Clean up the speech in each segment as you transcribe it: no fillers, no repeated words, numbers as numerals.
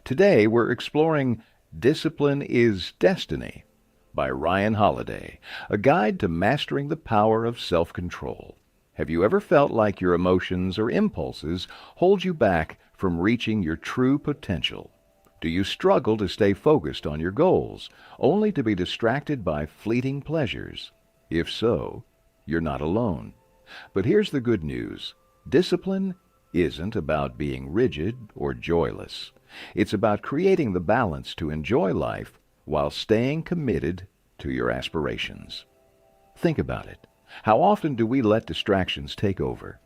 Today we're exploring Discipline is Destiny by Ryan Holiday, a guide to mastering the power of self-control. Have you ever felt like your emotions or impulses hold you back from reaching your true potential? Do you struggle to stay focused on your goals, only to be distracted by fleeting pleasures? If so, you're not alone. But here's the good news. Discipline isn't about being rigid or joyless. It's about creating the balance to enjoy life while staying committed to your aspirations. Think about it. How often do we let distractions take over?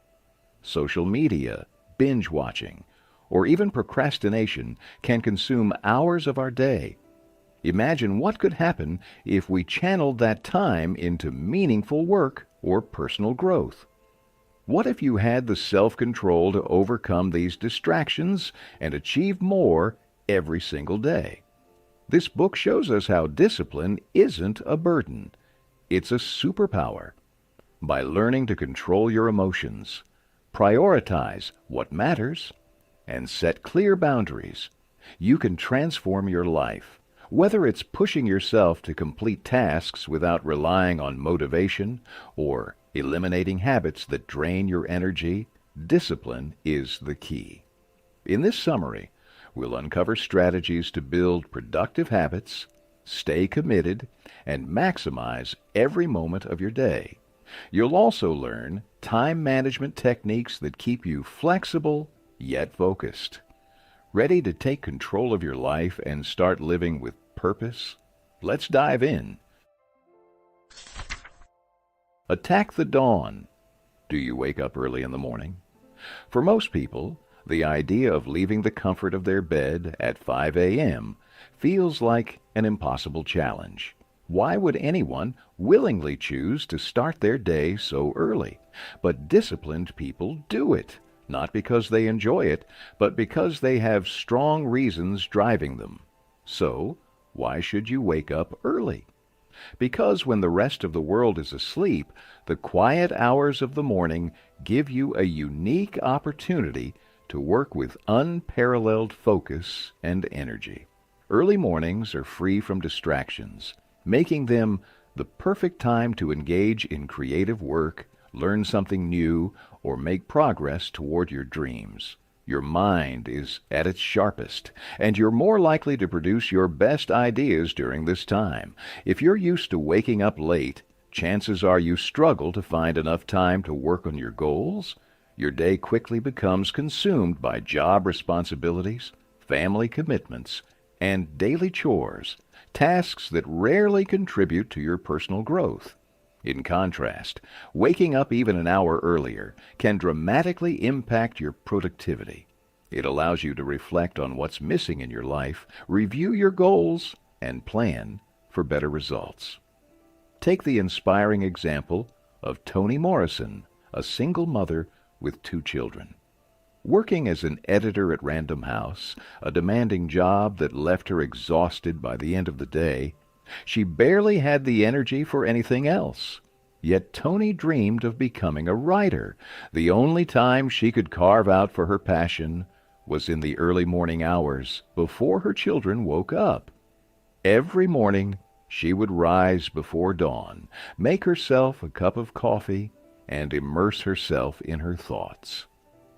Social media, binge watching, or even procrastination can consume hours of our day. Imagine what could happen if we channeled that time into meaningful work or personal growth. What if you had the self-control to overcome these distractions and achieve more every single day? This book shows us how discipline isn't a burden. It's a superpower. By learning to control your emotions, prioritize what matters, and set clear boundaries, you can transform your life. Whether it's pushing yourself to complete tasks without relying on motivation or eliminating habits that drain your energy, discipline is the key. In this summary, we'll uncover strategies to build productive habits, stay committed, and maximize every moment of your day. You'll also learn time management techniques that keep you flexible yet focused. Ready to take control of your life and start living with purpose? Let's dive in. Attack the dawn. Do you wake up early in the morning? For most people, the idea of leaving the comfort of their bed at 5 a.m. feels like an impossible challenge. Why would anyone willingly choose to start their day so early? But disciplined people do it, not because they enjoy it, but because they have strong reasons driving them. So, why should you wake up early? Because when the rest of the world is asleep, the quiet hours of the morning give you a unique opportunity to work with unparalleled focus and energy. Early mornings are free from distractions, making them the perfect time to engage in creative work, learn something new, or make progress toward your dreams. Your mind is at its sharpest, and you're more likely to produce your best ideas during this time. If you're used to waking up late, chances are you struggle to find enough time to work on your goals. Your day quickly becomes consumed by job responsibilities, family commitments, and daily chores, tasks that rarely contribute to your personal growth. In contrast, waking up even an hour earlier can dramatically impact your productivity. It allows you to reflect on what's missing in your life, review your goals, and plan for better results. Take the inspiring example of Toni Morrison, a single mother with 2 children. Working as an editor at Random House, a demanding job that left her exhausted by the end of the day, she barely had the energy for anything else. Yet Toni dreamed of becoming a writer. The only time she could carve out for her passion was in the early morning hours before her children woke up. Every morning she would rise before dawn, make herself a cup of coffee, and immerse herself in her thoughts.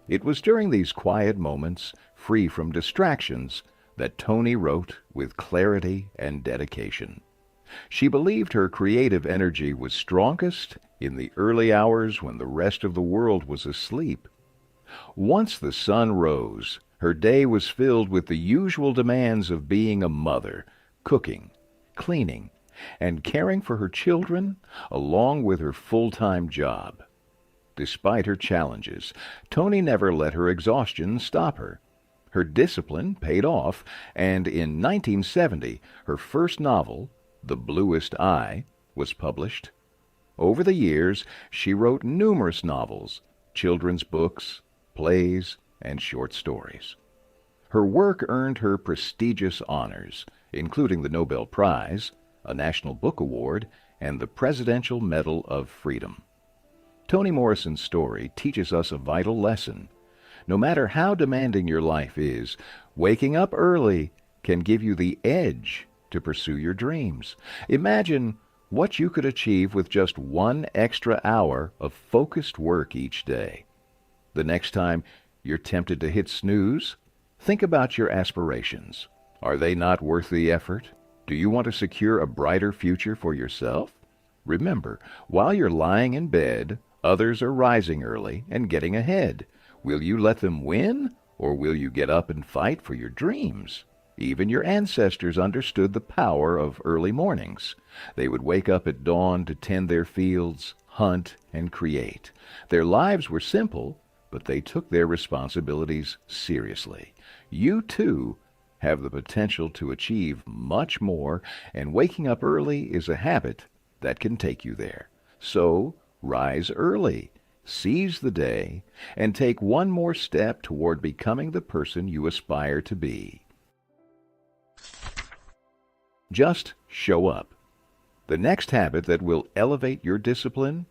It was during these quiet moments, free from distractions, that Toni wrote with clarity and dedication. She believed her creative energy was strongest in the early hours when the rest of the world was asleep. Once the sun rose, her day was filled with the usual demands of being a mother, cooking, cleaning, and caring for her children, along with her full-time job. Despite her challenges, Toni never let her exhaustion stop her. Her discipline paid off, and in 1970, her first novel, The Bluest Eye, was published. Over the years, she wrote numerous novels, children's books, plays, and short stories. Her work earned her prestigious honors, including the Nobel Prize, a National Book Award, and the Presidential Medal of Freedom. Toni Morrison's story teaches us a vital lesson. No matter how demanding your life is, waking up early can give you the edge to pursue your dreams. Imagine what you could achieve with just 1 extra hour of focused work each day. The next time you're tempted to hit snooze, think about your aspirations. Are they not worth the effort? Do you want to secure a brighter future for yourself? Remember, while you're lying in bed, others are rising early and getting ahead. Will you let them win, or will you get up and fight for your dreams? Even your ancestors understood the power of early mornings. They would wake up at dawn to tend their fields, hunt, and create. Their lives were simple, but they took their responsibilities seriously. You, too, have the potential to achieve much more, and waking up early is a habit that can take you there. So, rise early, seize the day, and take one more step toward becoming the person you aspire to be. Just show up. The next habit that will elevate your discipline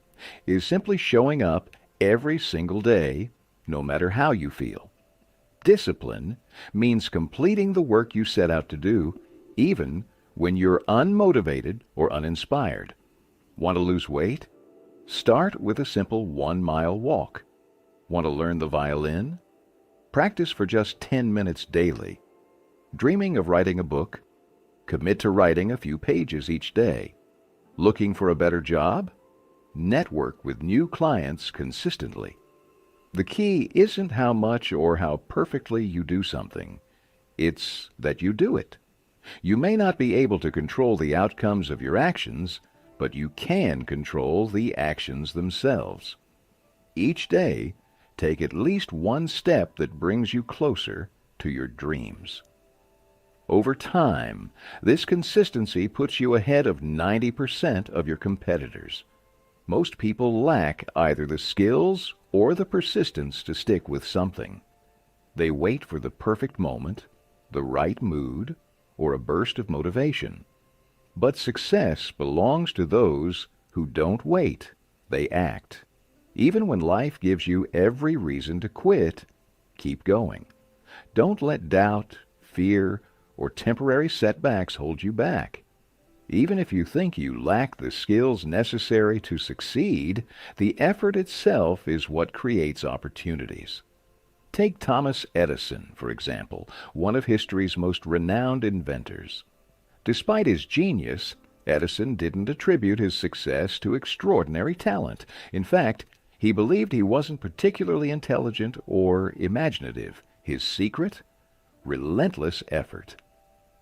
is simply showing up every single day, no matter how you feel. Discipline means completing the work you set out to do, even when you're unmotivated or uninspired. Want to lose weight? Start with a simple 1-mile walk. Want to learn the violin? Practice for just 10 minutes daily. Dreaming of writing a book? Commit to writing a few pages each day. Looking for a better job? Network with new clients consistently. The key isn't how much or how perfectly you do something. It's that you do it. You may not be able to control the outcomes of your actions, but you can control the actions themselves. Each day, take at least one step that brings you closer to your dreams. Over time, this consistency puts you ahead of 90% of your competitors. Most people lack either the skills or the persistence to stick with something. They wait for the perfect moment, the right mood, or a burst of motivation. But success belongs to those who don't wait, they act. Even when life gives you every reason to quit, keep going. Don't let doubt, fear, or temporary setbacks hold you back. Even if you think you lack the skills necessary to succeed, the effort itself is what creates opportunities. Take Thomas Edison, for example, one of history's most renowned inventors. Despite his genius, Edison didn't attribute his success to extraordinary talent. In fact, he believed he wasn't particularly intelligent or imaginative. His secret? Relentless effort.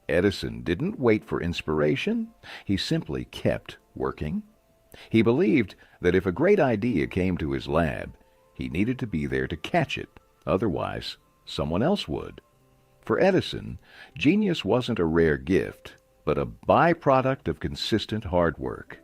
Edison didn't wait for inspiration. He simply kept working. He believed that if a great idea came to his lab, he needed to be there to catch it. Otherwise, someone else would. For Edison, genius wasn't a rare gift, but a byproduct of consistent hard work.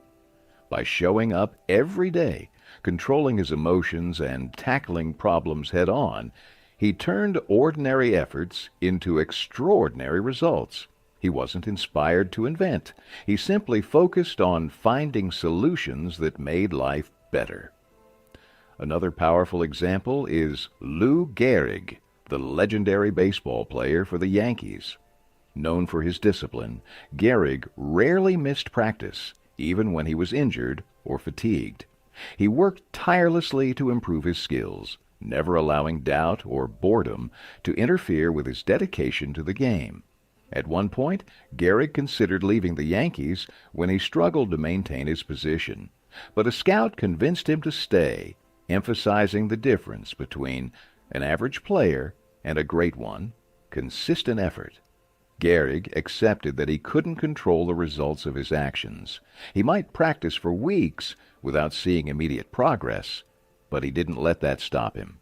By showing up every day, controlling his emotions, and tackling problems head-on, he turned ordinary efforts into extraordinary results. He wasn't inspired to invent. He simply focused on finding solutions that made life better. Another powerful example is Lou Gehrig, the legendary baseball player for the Yankees. Known for his discipline, Gehrig rarely missed practice, even when he was injured or fatigued. He worked tirelessly to improve his skills, never allowing doubt or boredom to interfere with his dedication to the game. At one point, Gehrig considered leaving the Yankees when he struggled to maintain his position, but a scout convinced him to stay, emphasizing the difference between an average player and a great one: consistent effort. Gehrig accepted that he couldn't control the results of his actions. He might practice for weeks without seeing immediate progress, but he didn't let that stop him.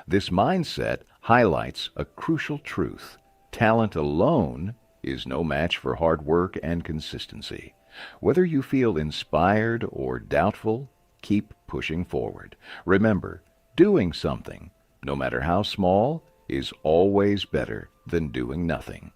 This mindset highlights a crucial truth. Talent alone is no match for hard work and consistency. Whether you feel inspired or doubtful, keep pushing forward. Remember, doing something, no matter how small, is always better than doing nothing.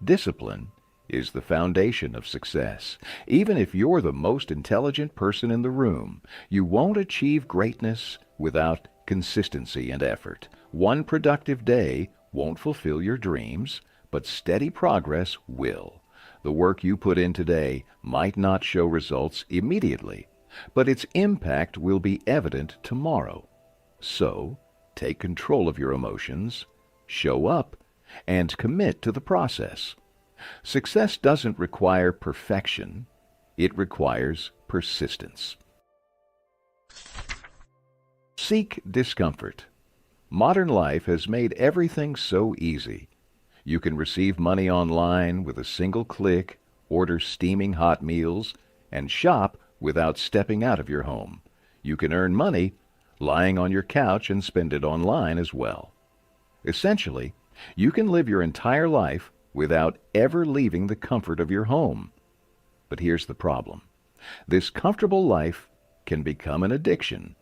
Discipline is the foundation of success. Even if you're the most intelligent person in the room, you won't achieve greatness without consistency and effort. One productive day won't fulfill your dreams, but steady progress will. The work you put in today might not show results immediately, but its impact will be evident tomorrow. So, take control of your emotions, show up, and commit to the process. Success doesn't require perfection, it requires persistence. Seek discomfort. Modern life has made everything so easy. You can receive money online with a single click, order steaming hot meals, and shop without stepping out of your home. You can earn money lying on your couch and spend it online as well. Essentially, you can live your entire life without ever leaving the comfort of your home. But here's the problem. This comfortable life can become an addiction.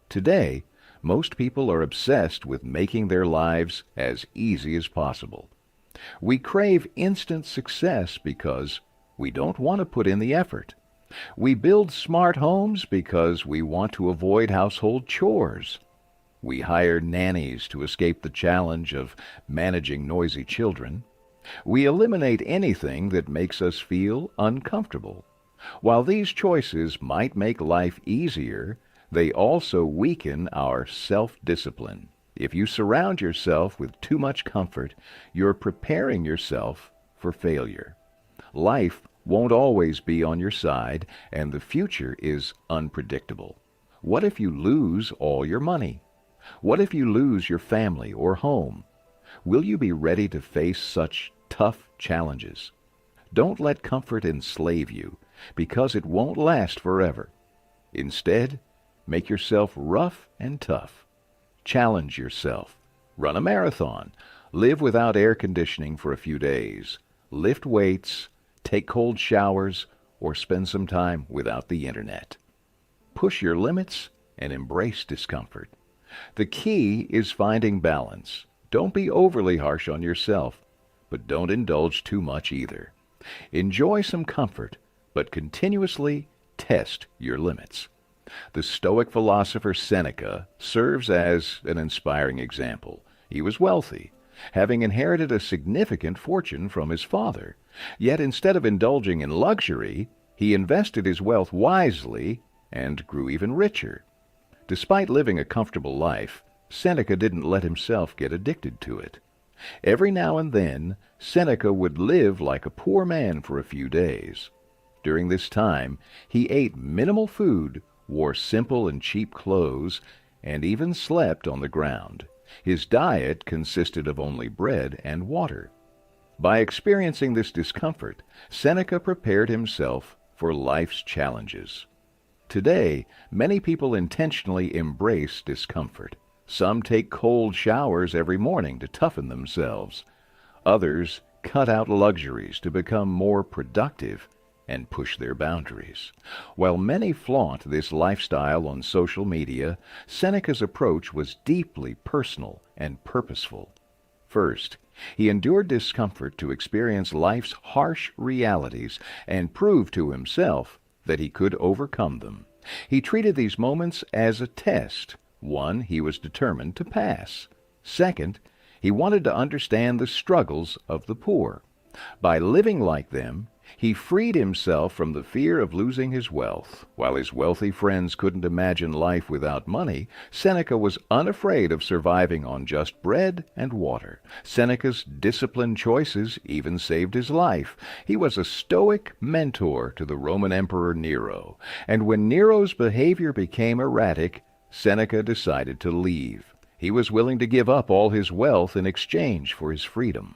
Today, most people are obsessed with making their lives as easy as possible. We crave instant success because we don't want to put in the effort. We build smart homes because we want to avoid household chores. We hire nannies to escape the challenge of managing noisy children. We eliminate anything that makes us feel uncomfortable. While these choices might make life easier, they also weaken our self-discipline. If you surround yourself with too much comfort, you're preparing yourself for failure. Life won't always be on your side, and the future is unpredictable. What if you lose all your money? What if you lose your family or home? Will you be ready to face such tough challenges? Don't let comfort enslave you, because it won't last forever. Instead, make yourself rough and tough. Challenge yourself. Run a marathon. Live without air conditioning for a few days. Lift weights. Take cold showers, or spend some time without the internet. Push your limits and embrace discomfort. The key is finding balance. Don't be overly harsh on yourself, but don't indulge too much either. Enjoy some comfort, but continuously test your limits. The Stoic philosopher Seneca serves as an inspiring example. He was wealthy, having inherited a significant fortune from his father. Yet instead of indulging in luxury, he invested his wealth wisely and grew even richer. Despite living a comfortable life, Seneca didn't let himself get addicted to it. Every now and then, Seneca would live like a poor man for a few days. During this time, he ate minimal food, wore simple and cheap clothes, and even slept on the ground. His diet consisted of only bread and water. By experiencing this discomfort, Seneca prepared himself for life's challenges. Today, many people intentionally embrace discomfort. Some take cold showers every morning to toughen themselves. Others cut out luxuries to become more productive and push their boundaries. While many flaunt this lifestyle on social media, Seneca's approach was deeply personal and purposeful. First, he endured discomfort to experience life's harsh realities and prove to himself that he could overcome them. He treated these moments as a test, one he was determined to pass. Second, he wanted to understand the struggles of the poor. By living like them, he freed himself from the fear of losing his wealth. While his wealthy friends couldn't imagine life without money, Seneca was unafraid of surviving on just bread and water. Seneca's disciplined choices even saved his life. He was a stoic mentor to the Roman Emperor Nero, and when Nero's behavior became erratic, Seneca decided to leave. He was willing to give up all his wealth in exchange for his freedom.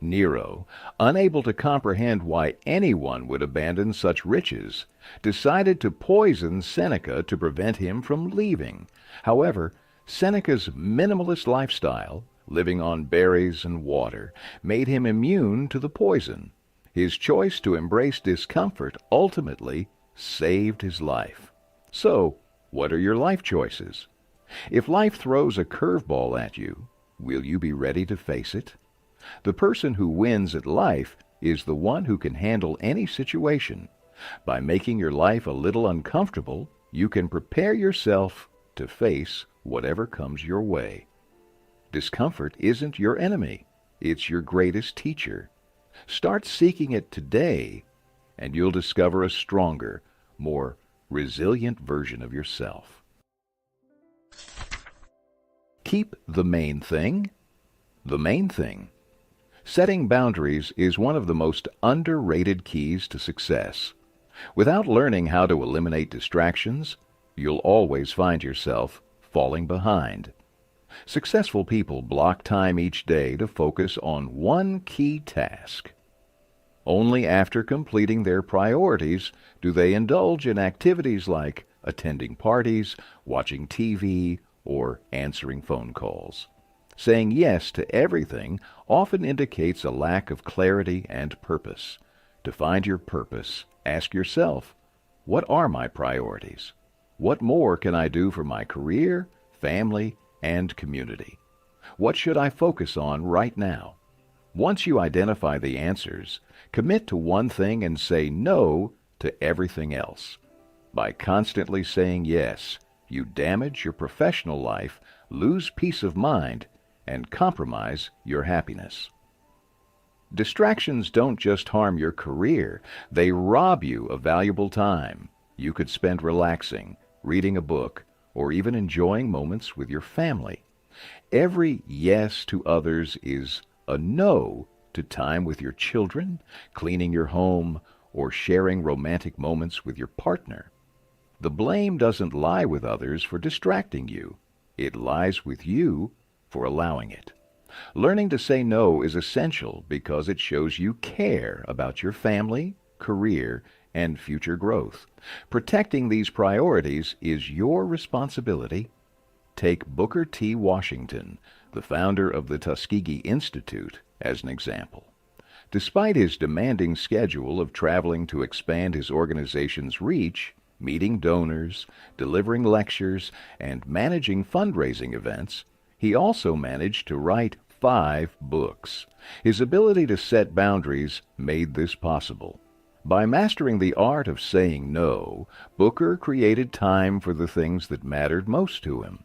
Nero, unable to comprehend why anyone would abandon such riches, decided to poison Seneca to prevent him from leaving. However, Seneca's minimalist lifestyle, living on berries and water, made him immune to the poison. His choice to embrace discomfort ultimately saved his life. So, what are your life choices? If life throws a curveball at you, will you be ready to face it? The person who wins at life is the one who can handle any situation. By making your life a little uncomfortable, you can prepare yourself to face whatever comes your way. Discomfort isn't your enemy. It's your greatest teacher. Start seeking it today, and you'll discover a stronger, more resilient version of yourself. Keep the main thing the main thing. Setting boundaries is one of the most underrated keys to success. Without learning how to eliminate distractions, you'll always find yourself falling behind. Successful people block time each day to focus on one key task. Only after completing their priorities do they indulge in activities like attending parties, watching TV, or answering phone calls. Saying yes to everything often indicates a lack of clarity and purpose. To find your purpose, ask yourself, what are my priorities? What more can I do for my career, family, and community? What should I focus on right now? Once you identify the answers, commit to one thing and say no to everything else. By constantly saying yes, you damage your professional life, lose peace of mind, and compromise your happiness. Distractions don't just harm your career, they rob you of valuable time you could spend relaxing, reading a book, or even enjoying moments with your family. Every yes to others is a no to time with your children, cleaning your home, or sharing romantic moments with your partner. The blame doesn't lie with others for distracting you. It lies with you for allowing it. Learning to say no is essential because it shows you care about your family, career, and future growth. Protecting these priorities is your responsibility. Take Booker T. Washington, the founder of the Tuskegee Institute, as an example. Despite his demanding schedule of traveling to expand his organization's reach, meeting donors, delivering lectures, and managing fundraising events, he also managed to write 5 books. His ability to set boundaries made this possible. By mastering the art of saying no, Booker created time for the things that mattered most to him.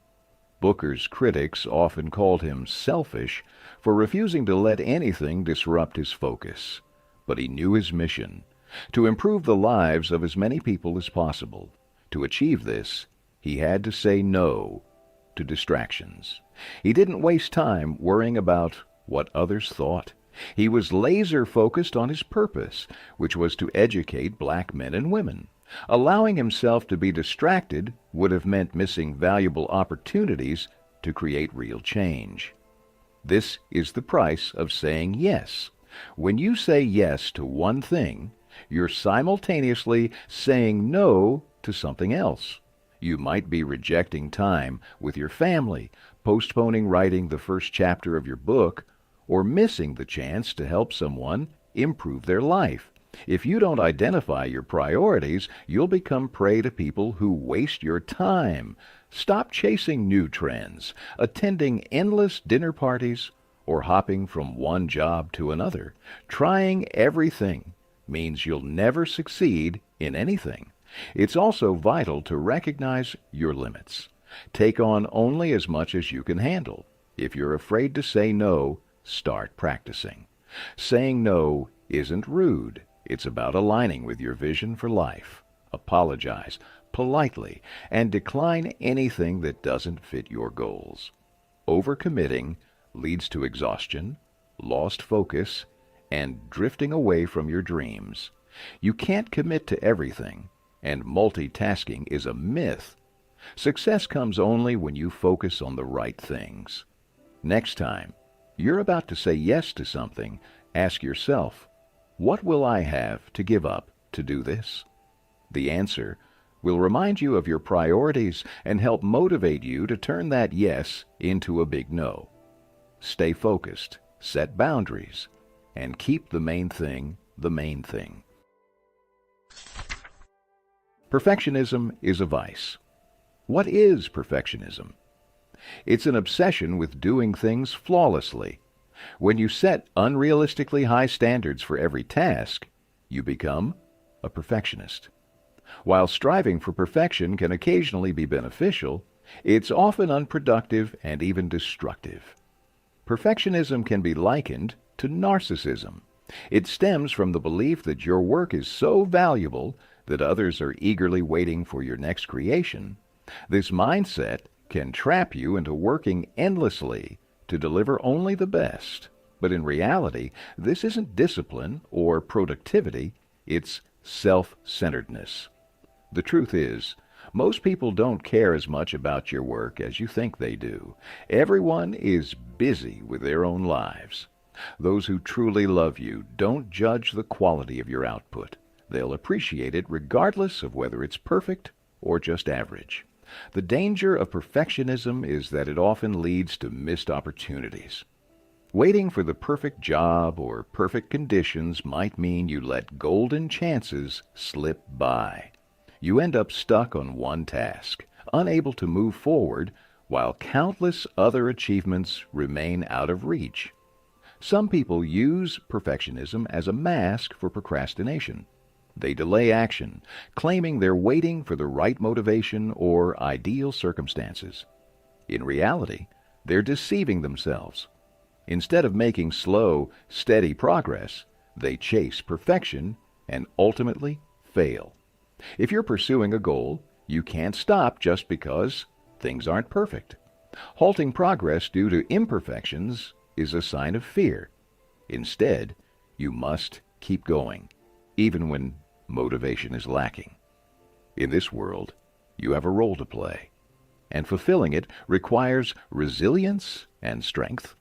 Booker's critics often called him selfish for refusing to let anything disrupt his focus. But he knew his mission: to improve the lives of as many people as possible. To achieve this, he had to say no to distractions. He didn't waste time worrying about what others thought. He was laser-focused on his purpose, which was to educate black men and women. Allowing himself to be distracted would have meant missing valuable opportunities to create real change. This is the price of saying yes. When you say yes to one thing, you're simultaneously saying no to something else. You might be rejecting time with your family, postponing writing the first chapter of your book, or missing the chance to help someone improve their life. If you don't identify your priorities, you'll become prey to people who waste your time. Stop chasing new trends, attending endless dinner parties, or hopping from one job to another. Trying everything means you'll never succeed in anything. It's also vital to recognize your limits. Take on only as much as you can handle. If you're afraid to say no, start practicing. Saying no isn't rude. It's about aligning with your vision for life. Apologize politely and decline anything that doesn't fit your goals. Overcommitting leads to exhaustion, lost focus, and drifting away from your dreams. You can't commit to everything, and multitasking is a myth. Success comes only when you focus on the right things. Next time you're about to say yes to something, ask yourself, what will I have to give up to do this? The answer will remind you of your priorities and help motivate you to turn that yes into a big no. Stay focused, set boundaries, and keep the main thing the main thing. Perfectionism is a vice. What is perfectionism? It's an obsession with doing things flawlessly. When you set unrealistically high standards for every task, you become a perfectionist. While striving for perfection can occasionally be beneficial, it's often unproductive and even destructive. Perfectionism can be likened to narcissism. It stems from the belief that your work is so valuable that others are eagerly waiting for your next creation. This mindset can trap you into working endlessly to deliver only the best. But in reality, this isn't discipline or productivity, it's self-centeredness. The truth is, most people don't care as much about your work as you think they do. Everyone is busy with their own lives. Those who truly love you don't judge the quality of your output. They'll appreciate it regardless of whether it's perfect or just average. The danger of perfectionism is that it often leads to missed opportunities. Waiting for the perfect job or perfect conditions might mean you let golden chances slip by. You end up stuck on one task, unable to move forward, while countless other achievements remain out of reach. Some people use perfectionism as a mask for procrastination. They delay action, claiming they're waiting for the right motivation or ideal circumstances. In reality, they're deceiving themselves. Instead of making slow, steady progress, they chase perfection and ultimately fail. If you're pursuing a goal, you can't stop just because things aren't perfect. Halting progress due to imperfections is a sign of fear. Instead, you must keep going, even when motivation is lacking. In this world, you have a role to play, and fulfilling it requires resilience and strength.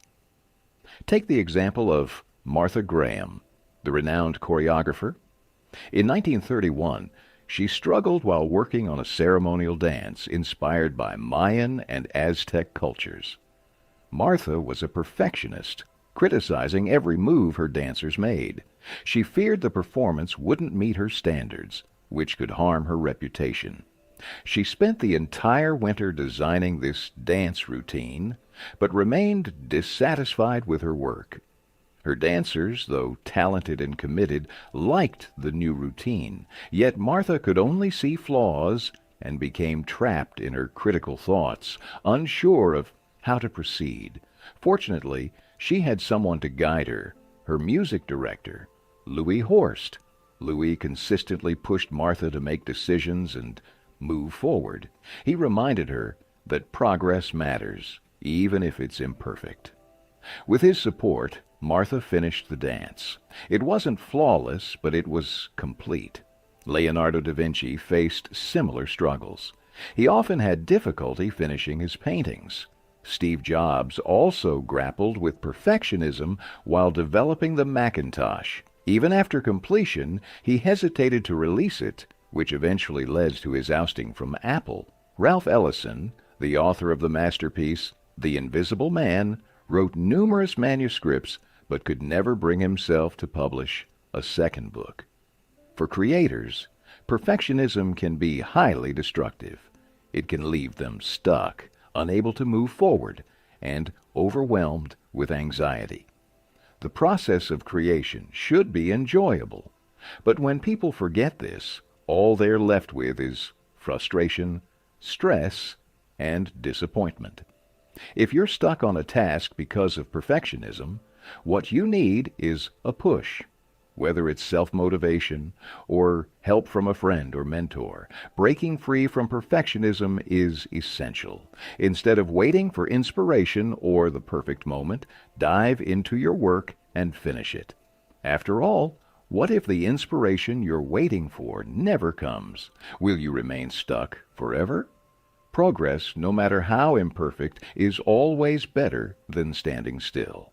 Take the example of Martha Graham, the renowned choreographer. In 1931, she struggled while working on a ceremonial dance inspired by Mayan and Aztec cultures. Martha was a perfectionist, criticizing every move her dancers made. She feared the performance wouldn't meet her standards, which could harm her reputation. She spent the entire winter designing this dance routine, but remained dissatisfied with her work. Her dancers, though talented and committed, liked the new routine, yet Martha could only see flaws and became trapped in her critical thoughts, unsure of how to proceed. Fortunately, she had someone to guide her, her music director, Louis Horst. Louis consistently pushed Martha to make decisions and move forward. He reminded her that progress matters, even if it's imperfect. With his support, Martha finished the dance. It wasn't flawless, but it was complete. Leonardo da Vinci faced similar struggles. He often had difficulty finishing his paintings. Steve Jobs also grappled with perfectionism while developing the Macintosh. Even after completion, he hesitated to release it, which eventually led to his ousting from Apple. Ralph Ellison, the author of the masterpiece The Invisible Man, wrote numerous manuscripts but could never bring himself to publish a second book. For creators, perfectionism can be highly destructive. It can leave them stuck, unable to move forward, and overwhelmed with anxiety. The process of creation should be enjoyable, but when people forget this, all they're left with is frustration, stress, and disappointment. If you're stuck on a task because of perfectionism, what you need is a push. Whether it's self-motivation or help from a friend or mentor, breaking free from perfectionism is essential. Instead of waiting for inspiration or the perfect moment, dive into your work and finish it. After all, what if the inspiration you're waiting for never comes? Will you remain stuck forever? Progress, no matter how imperfect, is always better than standing still.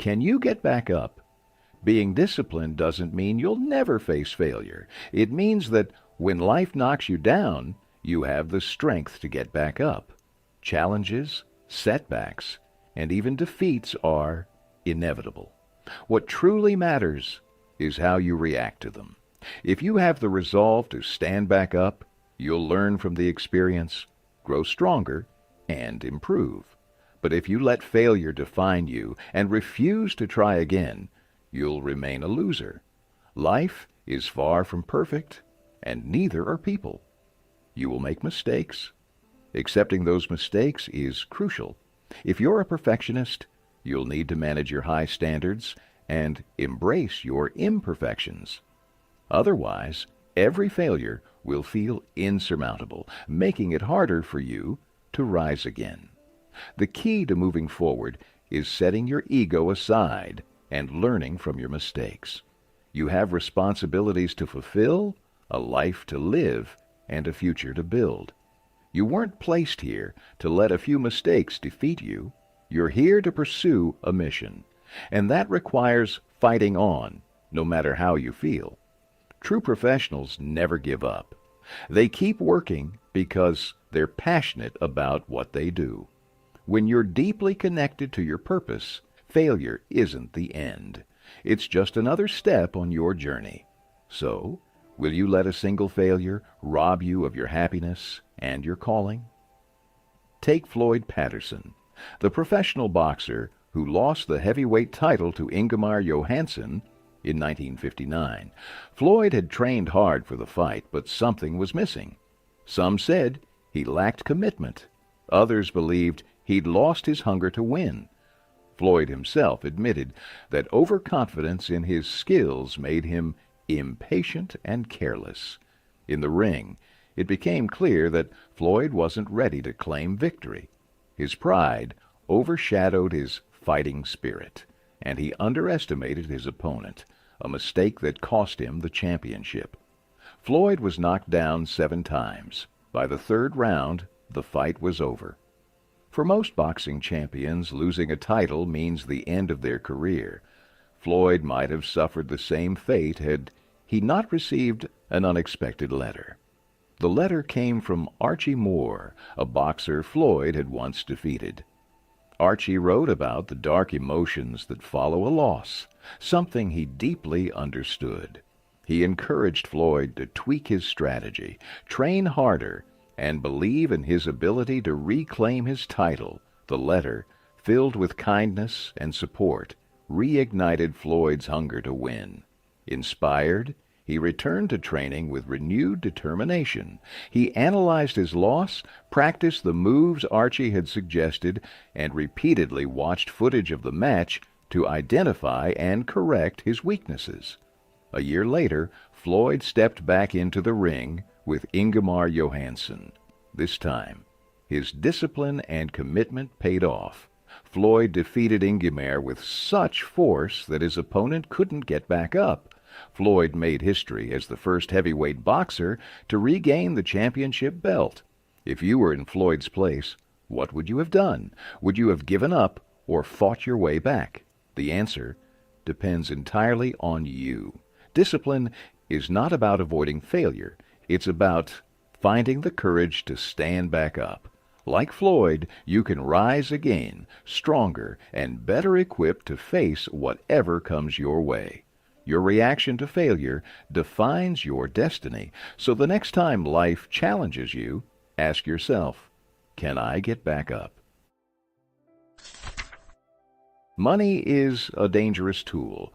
Can you get back up? Being disciplined doesn't mean you'll never face failure. It means that when life knocks you down, you have the strength to get back up. Challenges, setbacks, and even defeats are inevitable. What truly matters is how you react to them. If you have the resolve to stand back up, you'll learn from the experience, grow stronger, and improve. But if you let failure define you and refuse to try again, you'll remain a loser. Life is far from perfect, and neither are people. You will make mistakes. Accepting those mistakes is crucial. If you're a perfectionist, you'll need to manage your high standards and embrace your imperfections. Otherwise, every failure will feel insurmountable, making it harder for you to rise again. The key to moving forward is setting your ego aside and learning from your mistakes. You have responsibilities to fulfill, a life to live, and a future to build. You weren't placed here to let a few mistakes defeat you. You're here to pursue a mission, and that requires fighting on, no matter how you feel. True professionals never give up. They keep working because they're passionate about what they do. When you're deeply connected to your purpose, failure isn't the end. It's just another step on your journey. So, will you let a single failure rob you of your happiness and your calling? Take Floyd Patterson, the professional boxer who lost the heavyweight title to Ingemar Johansson in 1959. Floyd had trained hard for the fight, but something was missing. Some said he lacked commitment. Others believed he'd lost his hunger to win. Floyd himself admitted that overconfidence in his skills made him impatient and careless. In the ring, it became clear that Floyd wasn't ready to claim victory. His pride overshadowed his fighting spirit, and he underestimated his opponent, a mistake that cost him the championship. Floyd was knocked down 7 times. By the 3rd round, the fight was over. For most boxing champions, losing a title means the end of their career. Floyd might have suffered the same fate had he not received an unexpected letter. The letter came from Archie Moore, a boxer Floyd had once defeated. Archie wrote about the dark emotions that follow a loss, something he deeply understood. He encouraged Floyd to tweak his strategy, train harder, and believe in his ability to reclaim his title. The letter, filled with kindness and support, reignited Floyd's hunger to win. Inspired, he returned to training with renewed determination. He analyzed his loss, practiced the moves Archie had suggested, and repeatedly watched footage of the match to identify and correct his weaknesses. A year later, Floyd stepped back into the ring with Ingemar Johansson. This time, his discipline and commitment paid off. Floyd defeated Ingemar with such force that his opponent couldn't get back up. Floyd made history as the first heavyweight boxer to regain the championship belt. If you were in Floyd's place, what would you have done? Would you have given up or fought your way back? The answer depends entirely on you. Discipline is not about avoiding failure. It's about finding the courage to stand back up. Like Floyd, you can rise again, stronger and better equipped to face whatever comes your way. Your reaction to failure defines your destiny. So the next time life challenges you, ask yourself, can I get back up? Money is a dangerous tool.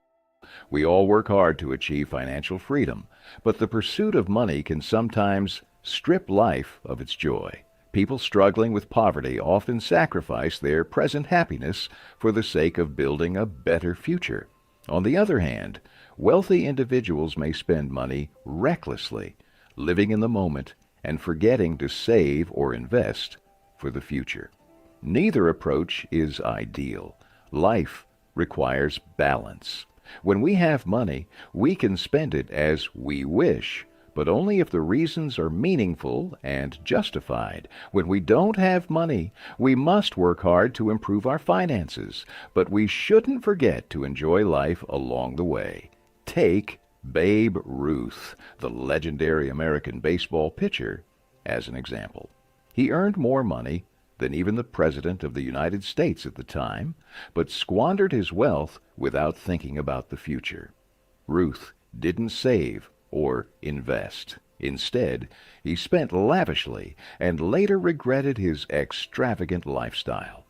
We all work hard to achieve financial freedom, but the pursuit of money can sometimes strip life of its joy. People struggling with poverty often sacrifice their present happiness for the sake of building a better future. On the other hand, wealthy individuals may spend money recklessly, living in the moment and forgetting to save or invest for the future. Neither approach is ideal. Life requires balance. When we have money, we can spend it as we wish, but only if the reasons are meaningful and justified. When we don't have money, we must work hard to improve our finances, but we shouldn't forget to enjoy life along the way. Take Babe Ruth, the legendary American baseball pitcher, as an example. He earned more money than even the President of the United States at the time, but squandered his wealth without thinking about the future. Ruth didn't save or invest. Instead, he spent lavishly and later regretted his extravagant lifestyle.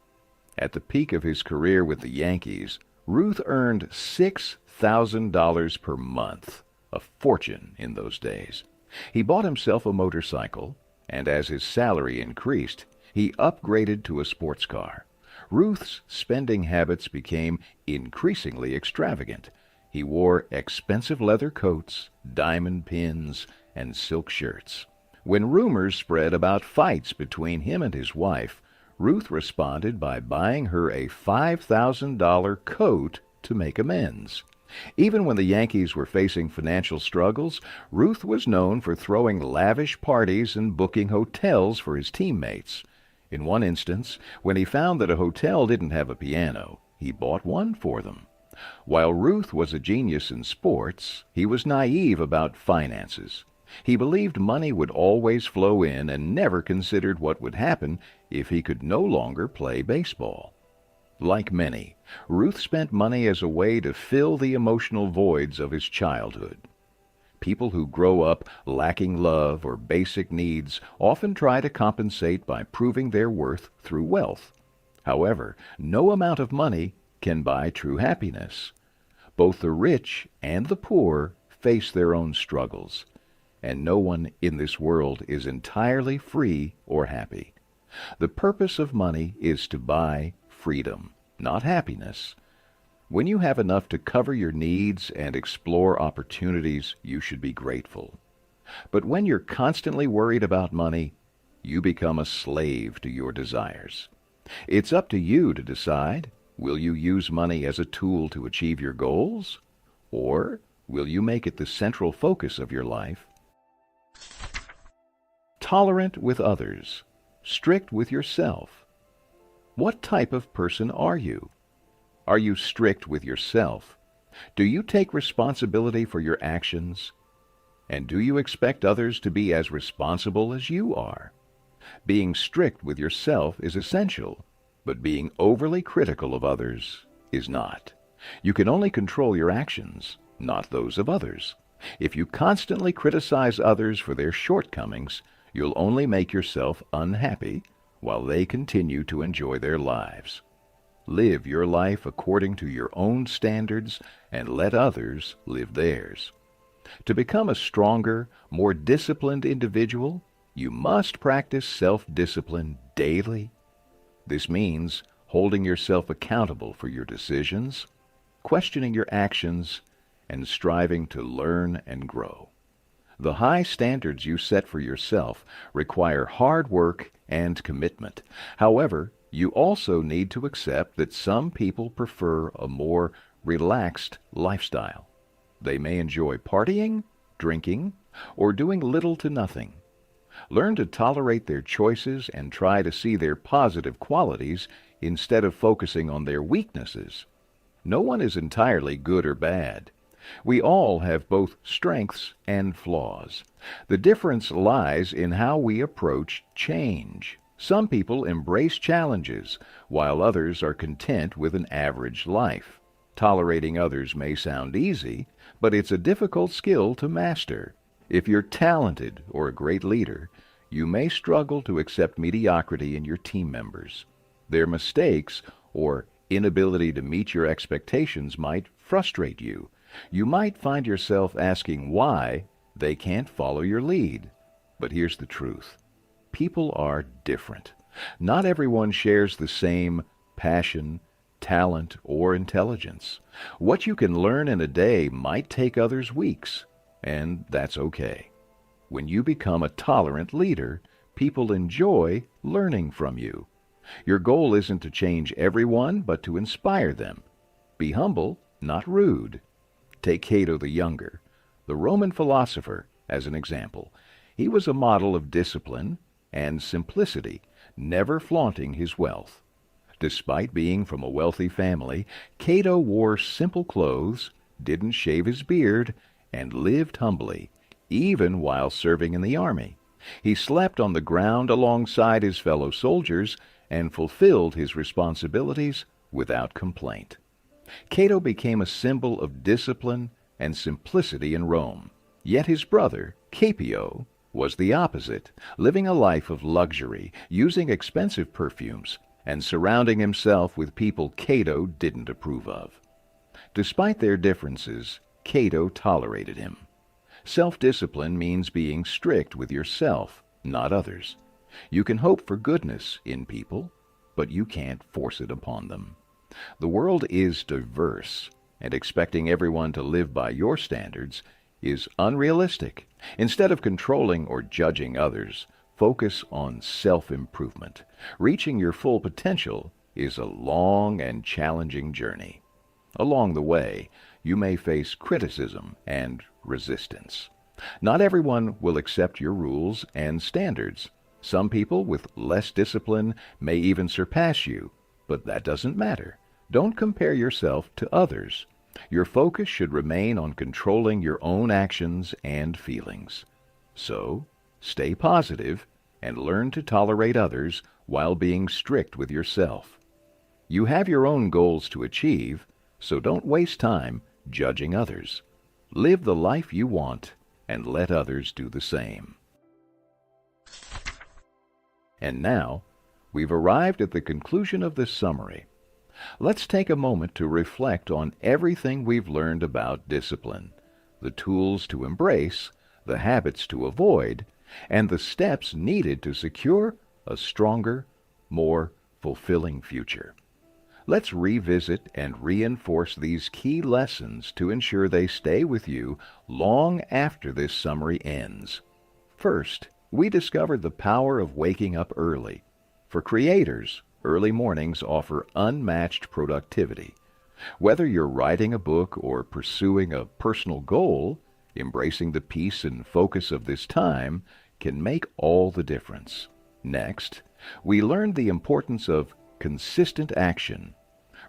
At the peak of his career with the Yankees, Ruth earned $6,000 per month, a fortune in those days. He bought himself a motorcycle, and as his salary increased, he upgraded to a sports car. Ruth's spending habits became increasingly extravagant. He wore expensive leather coats, diamond pins, and silk shirts. When rumors spread about fights between him and his wife, Ruth responded by buying her a $5,000 coat to make amends. Even when the Yankees were facing financial struggles, Ruth was known for throwing lavish parties and booking hotels for his teammates. In one instance, when he found that a hotel didn't have a piano, he bought one for them. While Ruth was a genius in sports, he was naive about finances. He believed money would always flow in and never considered what would happen if he could no longer play baseball. Like many, Ruth spent money as a way to fill the emotional voids of his childhood. People who grow up lacking love or basic needs often try to compensate by proving their worth through wealth. However, no amount of money can buy true happiness. Both the rich and the poor face their own struggles, and no one in this world is entirely free or happy. The purpose of money is to buy freedom, not happiness. When you have enough to cover your needs and explore opportunities, you should be grateful. But when you're constantly worried about money, you become a slave to your desires. It's up to you to decide, will you use money as a tool to achieve your goals? Or will you make it the central focus of your life? Tolerant with others, strict with yourself. What type of person are you? Are you strict with yourself? Do you take responsibility for your actions? And do you expect others to be as responsible as you are? Being strict with yourself is essential, but being overly critical of others is not. You can only control your actions, not those of others. If you constantly criticize others for their shortcomings, you'll only make yourself unhappy while they continue to enjoy their lives. Live your life according to your own standards and let others live theirs. To become a stronger, more disciplined individual, you must practice self-discipline daily. This means holding yourself accountable for your decisions, questioning your actions, and striving to learn and grow. The high standards you set for yourself require hard work and commitment. However, you also need to accept that some people prefer a more relaxed lifestyle. They may enjoy partying, drinking, or doing little to nothing. Learn to tolerate their choices and try to see their positive qualities instead of focusing on their weaknesses. No one is entirely good or bad. We all have both strengths and flaws. The difference lies in how we approach change. Some people embrace challenges, while others are content with an average life. Tolerating others may sound easy, but it's a difficult skill to master. If you're talented or a great leader, you may struggle to accept mediocrity in your team members. Their mistakes or inability to meet your expectations might frustrate you. You might find yourself asking why they can't follow your lead. But here's the truth. People are different. Not everyone shares the same passion, talent, or intelligence. What you can learn in a day might take others weeks, and that's okay. When you become a tolerant leader, people enjoy learning from you. Your goal isn't to change everyone, but to inspire them. Be humble, not rude. Take Cato the Younger, the Roman philosopher, as an example. He was a model of discipline and simplicity, never flaunting his wealth. Despite being from a wealthy family, Cato wore simple clothes, didn't shave his beard, and lived humbly, even while serving in the army. He slept on the ground alongside his fellow soldiers and fulfilled his responsibilities without complaint. Cato became a symbol of discipline and simplicity in Rome. Yet his brother, Caepio, was the opposite, living a life of luxury, using expensive perfumes, and surrounding himself with people Cato didn't approve of. Despite their differences, Cato tolerated him. Self-discipline means being strict with yourself, not others. You can hope for goodness in people, but you can't force it upon them. The world is diverse, and expecting everyone to live by your standards is unrealistic. Instead of controlling or judging others, focus on self-improvement. Reaching your full potential is a long and challenging journey. Along the way, you may face criticism and resistance. Not everyone will accept your rules and standards. Some people with less discipline may even surpass you, but that doesn't matter. Don't compare yourself to others. Your focus should remain on controlling your own actions and feelings. So, stay positive and learn to tolerate others while being strict with yourself. You have your own goals to achieve, so don't waste time judging others. Live the life you want and let others do the same. And now, we've arrived at the conclusion of this summary. Let's take a moment to reflect on everything we've learned about discipline, the tools to embrace, the habits to avoid, and the steps needed to secure a stronger, more fulfilling future. Let's revisit and reinforce these key lessons to ensure they stay with you long after this summary ends. First, we discovered the power of waking up early. For creators, early mornings offer unmatched productivity. Whether you're writing a book or pursuing a personal goal, embracing the peace and focus of this time can make all the difference. Next, we learned the importance of consistent action.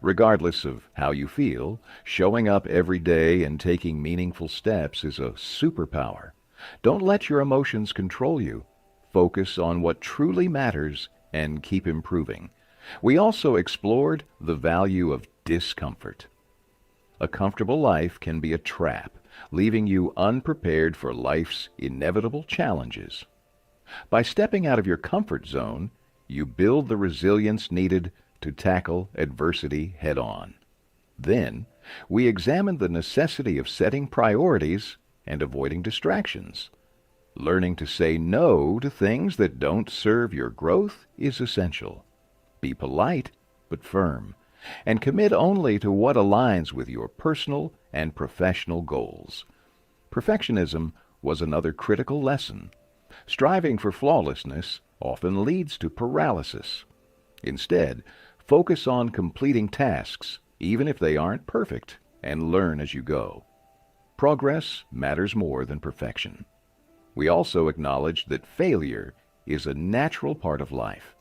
Regardless of how you feel, showing up every day and taking meaningful steps is a superpower. Don't let your emotions control you. Focus on what truly matters and keep improving. We also explored the value of discomfort. A comfortable life can be a trap, leaving you unprepared for life's inevitable challenges. By stepping out of your comfort zone, you build the resilience needed to tackle adversity head-on. Then, we examined the necessity of setting priorities and avoiding distractions. Learning to say no to things that don't serve your growth is essential. Be polite, but firm, and commit only to what aligns with your personal and professional goals. Perfectionism was another critical lesson. Striving for flawlessness often leads to paralysis. Instead, focus on completing tasks, even if they aren't perfect, and learn as you go. Progress matters more than perfection. We also acknowledged that failure is a natural part of life.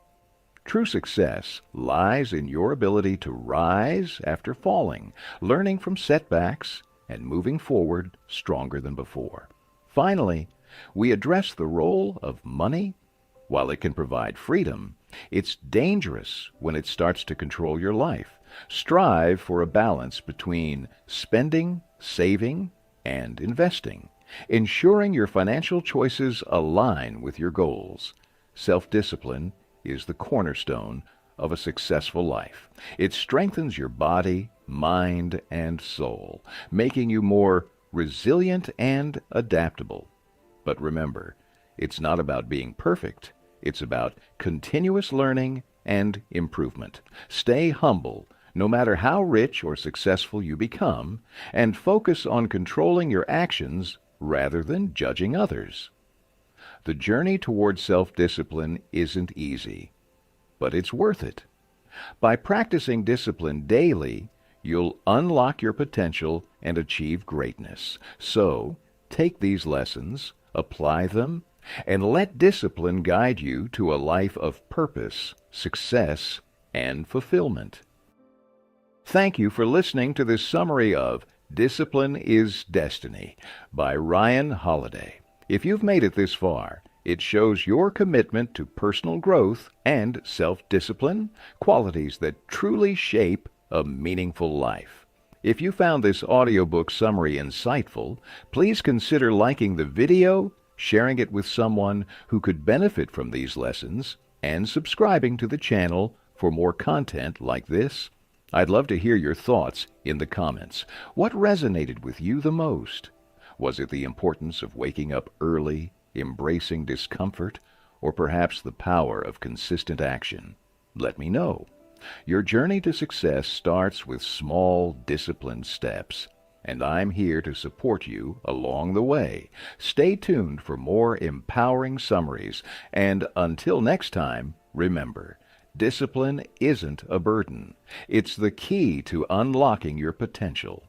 True success lies in your ability to rise after falling, learning from setbacks, and moving forward stronger than before. Finally, we address the role of money. While it can provide freedom, it's dangerous when it starts to control your life. Strive for a balance between spending, saving, and investing, ensuring your financial choices align with your goals. Self-discipline is the cornerstone of a successful life. It strengthens your body, mind, and soul, making you more resilient and adaptable. But remember, it's not about being perfect. It's about continuous learning and improvement. Stay humble, no matter how rich or successful you become, and focus on controlling your actions rather than judging others. The journey toward self-discipline isn't easy, but it's worth it. By practicing discipline daily, you'll unlock your potential and achieve greatness. So, take these lessons, apply them, and let discipline guide you to a life of purpose, success, and fulfillment. Thank you for listening to this summary of Discipline is Destiny by Ryan Holiday. If you've made it this far, it shows your commitment to personal growth and self-discipline, qualities that truly shape a meaningful life. If you found this audiobook summary insightful, please consider liking the video, sharing it with someone who could benefit from these lessons, and subscribing to the channel for more content like this. I'd love to hear your thoughts in the comments. What resonated with you the most? Was it the importance of waking up early, embracing discomfort, or perhaps the power of consistent action? Let me know. Your journey to success starts with small, disciplined steps, and I'm here to support you along the way. Stay tuned for more empowering summaries, and until next time, remember, discipline isn't a burden. It's the key to unlocking your potential.